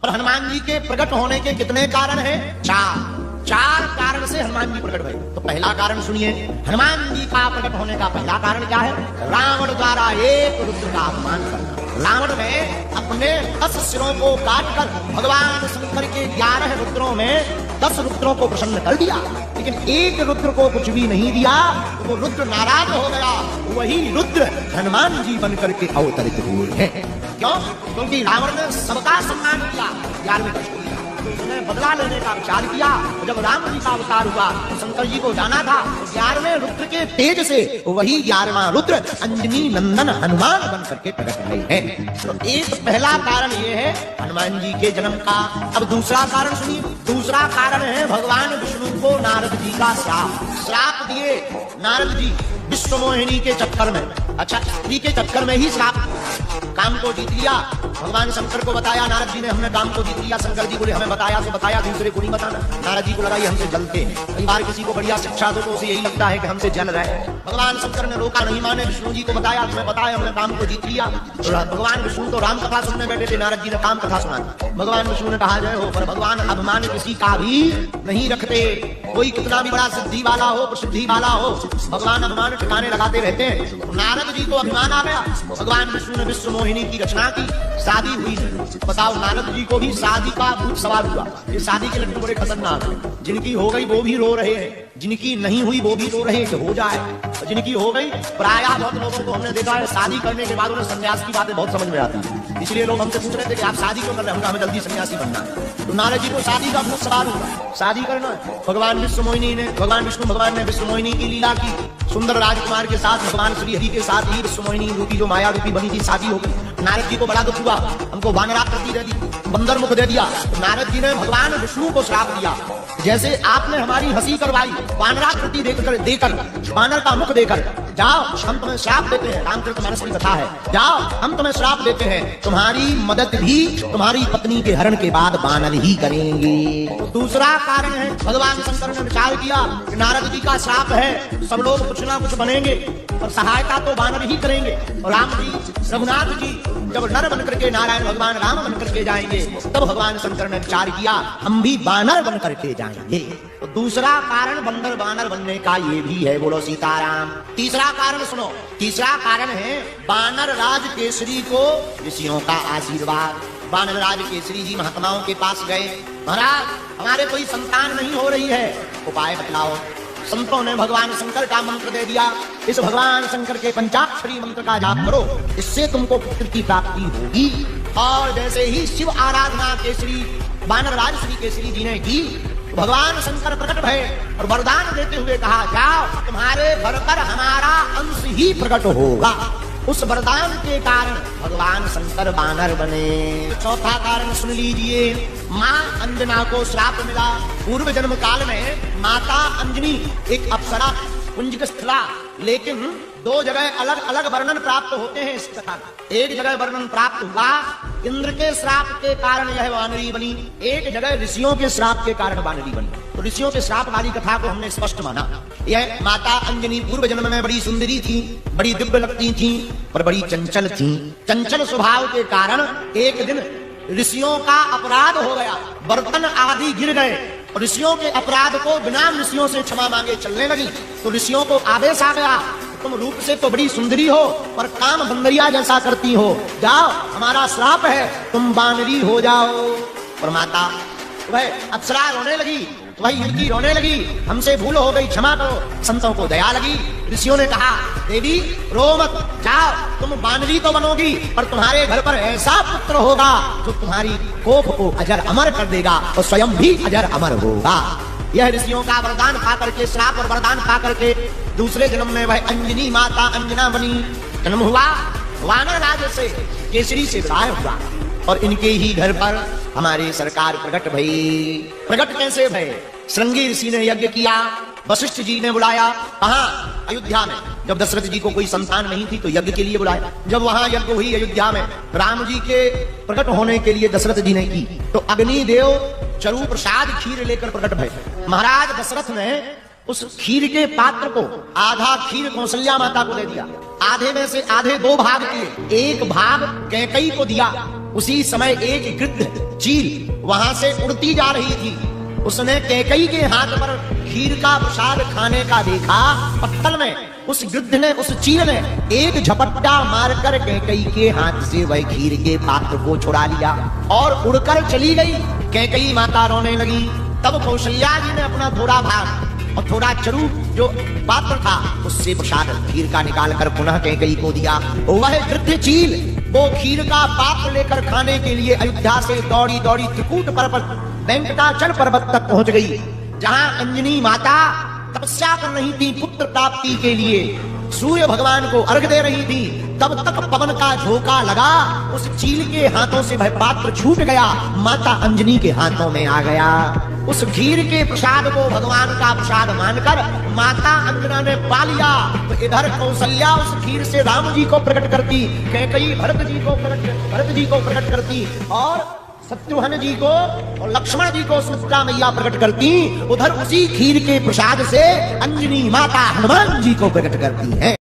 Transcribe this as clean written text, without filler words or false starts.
और हनुमान जी के प्रकट होने के कितने कारण हैं? चार कारण से हनुमान जी प्रकट हुए। तो पहला कारण सुनिए, हनुमान जी का प्रकट होने का पहला कारण क्या है? रावण द्वारा एक रुद्र का अपमान करना। रावण ने अपने 10 सिरों को काटकर भगवान शंकर के 11 रुद्रों में 10 रुद्रों को प्रसन्न कर दिया, लेकिन एक रुद्र को कुछ भी नहीं दिया। वो रुद्र नाराज हो गया। वही रुद्र हनुमान जी बनकर के अवतरित हुए हैं। क्यों? क्योंकि रावण ने सबका सम्मान किया, 11वें कष्ट किया, तो उसने बदला लेने का विचार किया। जब राम जी का अवतार हुआ तो शंकर जी को जाना था, 11वें रुद्र के तेज से वही 11वां रुद्र अंजनी नंदन हनुमान बन करके प्रकट हुए हैं। तो एक पहला कारण ये है हनुमान जी के जन्म का। अब दूसरा कारण सुनिए। दूसरा कारण है भगवान विष्णु को नारद जी का श्राप दिए। नारद जी विश्व मोहिनी के चक्कर में, अच्छा स्त्री के चक्कर में ही श्राप, काम को जीत लिया। भगवान शंकर को बताया, नारद जी ने हमने काम को जीत लिया। शंकर जी बोले हमें बताया तो बताया, दूसरे को नहीं बताना। नारद जी को लगा ये हमसे जलते हैं। कई बार किसी को बढ़िया शिक्षा दो तो उसे यही लगता है कि हमसे जल रहे हैं। भगवान शंकर ने रोका, नहीं माने। विष्णु जी को बताया, तुम्हें बताया हमने काम को जीत लिया। तो भगवान विष्णु तो राम कथा सुनने बैठे थे, नारद जी ने काम कथा सुना। भगवान विष्णु ने कहा जय हो, पर भगवान अभिमान किसी का भी नहीं रखते। कोई कितना भी बड़ा सिद्धि वाला हो, प्रसिद्धि वाला हो, भगवान अभिमान ठिकाने लगाते रहते हैं। नारद जी को अभिमान आ गया। भगवान विष्णु ने विश्व मोहिनी की रचना की, शादी हुई। बताओ, नारद जी को भी शादी का भूत सवार हुआ। ये शादी के लड्डू बड़े खतरनाक हैं। जिनकी हो गई वो भी रो रहे हैं, जिनकी नहीं हुई वो भी रो रहे हैं कि हो जाए, और जिनकी हो गई, प्रायः बहुत लोगों को हमने देखा है शादी करने के बाद उन्हें संन्यास की बातें बहुत समझ में आती है। इसलिए लोग हमसे पूछ रहे थे कि आप शादी क्यों कर रहे हैं? हमें जल्दी सन्यासी बनना है। तो नारद जी को शादी का भूत सवार हुआ, शादी करना है। भगवान विश्व मोहिनी ने, भगवान विष्णु भगवान ने विश्व मोहिनी की लीला की। सुंदर राजकुमार के साथ भगवान श्री हरि के साथ ही विश्व मोहिनी रूपी जो माया रूपी बनी थी शादी हो गई। नारद जी को बड़ा दुख हुआ, हमको वानराकृति दे दी, बंदर मुख दे दिया। तो नारद जी ने भगवान विष्णु को श्राप दिया, जैसे आपने हमारी हंसी करवाई वानराकृति देकर, वानर का मुख देकर, जाओ हम तुम्हें श्राप देते हैं। रामचरितमानस की कथा है, जाओ हम तुम्हें श्राप देते हैं, तुम्हारी मदद भी तुम्हारी पत्नी के हरण के बाद वानर ही करेंगे। तो दूसरा कारण है, भगवान शंकर ने विचार किया कि नारद जी का श्राप है, सब लोग कुछ ना कुछ बनेंगे और सहायता तो वानर ही करेंगे। और राम जी, रघुनाथ जी जब नर बन करके नारायण भगवान राम बन करके जाएंगे, तब भगवान शंकर ने विचार किया हम भी वानर बन करके जाएंगे। तो दूसरा कारण बंदर वानर बनने का ये भी है। बोलो सीताराम। तीसरा कारण सुनो। तीसरा कारण है वानर राज केसरी को ऋषियों का आशीर्वाद। वानर राज केसरी जी महात्माओं के पास गए, महाराज हमारे कोई संतान नहीं हो रही है, उपाय बतलाओ। संतों ने भगवान शंकर का मंत्र दे दिया, इस भगवान शंकर के पंचाक्षरी मंत्र का जाप करो, इससे तुमको पुत्र की प्राप्ति होगी। और जैसे ही शिव आराधना केसरी वानर राज श्री केसरी जी ने की, भगवान शंकर प्रकट भये और वरदान देते हुए कहा जाओ तुम्हारे घर पर हमारा अंश ही प्रकट होगा। उस वरदान के कारण भगवान शंकर वानर बने। चौथा कारण सुन लीजिए। माँ अंजना को श्राप मिला। पूर्व जन्म काल में माता अंजनी एक अप्सरा कुंजस्थला, लेकिन दो जगह अलग अलग वर्णन प्राप्त होते हैं इस कथा। एक जगह वर्णन प्राप्त हुआ इंद्र के श्राप के कारण यह वानरी बनी, एक जगह ऋषियों के श्राप के कारण वानरी बनी। तो ऋषियों के श्राप वाली कथा को हमने स्पष्ट माना। यह माता अंजनी पूर्व जन्म में बड़ी सुंदरी थी, बड़ी दिव्य लगती थी, पर बड़ी चंचल थी। चंचल स्वभाव के कारण एक दिन ऋषियों का अपराध हो गया, बर्तन आदि गिर गए। ऋषियों के अपराध को बिना ऋषियों से क्षमा मांगे चलने लगी। तो ऋषियों को आदेश आ गया, तुम रूप से तो बड़ी सुंदरी हो पर काम बंदरिया जैसा करती हो, जाओ हमारा श्राप है, तुम वानरी हो जाओ। और माता वह अप्सरा रोने लगी, वही लड़की रोने लगी, हमसे भूल हो गई, क्षमा करो। संतों को दया लगी, ऋषियों ने कहा देवी रो मत, जाओ तुम वानरी तो बनोगी पर तुम्हारे घर पर ऐसा पुत्र होगा जो तुम्हारी कोप को अजर अमर कर देगा और स्वयं भी अजर अमर होगा। यह ऋषियों का वरदान पा करके, श्राप और वरदान पा करके दूसरे जन्म में वह अंजनी माता अंजना बनी। जन्म हुआ वानर राज से, केसरी से विवाह हुआ और इनके ही घर पर हमारी सरकार प्रकट भई। प्रकट कैसे भये? श्रृंगी ऋषि ने यज्ञ किया, वशिष्ठ जी ने बुलाया। कहाँ? अयोध्या में। जब दशरथ जी को कोई संतान नहीं थी तो यज्ञ के लिए बुलाया। जब वहां यज्ञ हुई अयोध्या में, राम जी के प्रकट होने के लिए दशरथ जी ने की, तो अग्निदेव चरु प्रसाद खीर लेकर प्रकट भये। महाराज दशरथ ने उस खीर के पात्र को, आधा खीर कौशल्या माता को दे दिया, आधे में से आधे दो भाग किए, एक भाग कैकई को दिया उसी समय एक गिद्ध चील वहां से उड़ती जा रही थी। उसने कैकई के हाथ पर खीर का प्रसाद खाने का देखा। पत्तल में उस गिद्ध ने, उस चील ने एक झपट्टा मारकर कैकई के हाथ से वह खीर के पात्र को छुड़ा लिया और उड़कर चली गई। कैकई माता रोने लगी। तब कौशल्या जी ने अपना थोड़ा भाग और थोड़ा चरू जो पात्र था उससे प्रसाद खीर का निकालकर पुनः कैकई को दिया। वह गिद्ध चील वो खीर का पात्र लेकर खाने के लिए अयोध्या से दौड़ी दौड़ी त्रिकूट पर्वत, वेंकटाचल पर्वत तक पहुंच गई, जहां अंजनी माता तपस्या कर रही थी पुत्र प्राप्ति के लिए, सूर्य भगवान को अर्घ दे रही थी। तब तक पवन का झोंका लगा, उस चील के हाथों से वह पात्र छूट गया, माता अंजनी के हाथों में आ गया। उस खीर के प्रसाद को भगवान का प्रसाद मानकर माता अंजना ने पा लिया। तो इधर कौशल्या उस खीर से राम जी को प्रकट करती, कैकई भरत जी को प्रकट करती और शत्रुघ्न जी को और लक्ष्मण जी को सुमित्रा मैया प्रकट करती। उधर उसी खीर के प्रसाद से अंजनी माता हनुमान जी को प्रकट करती है।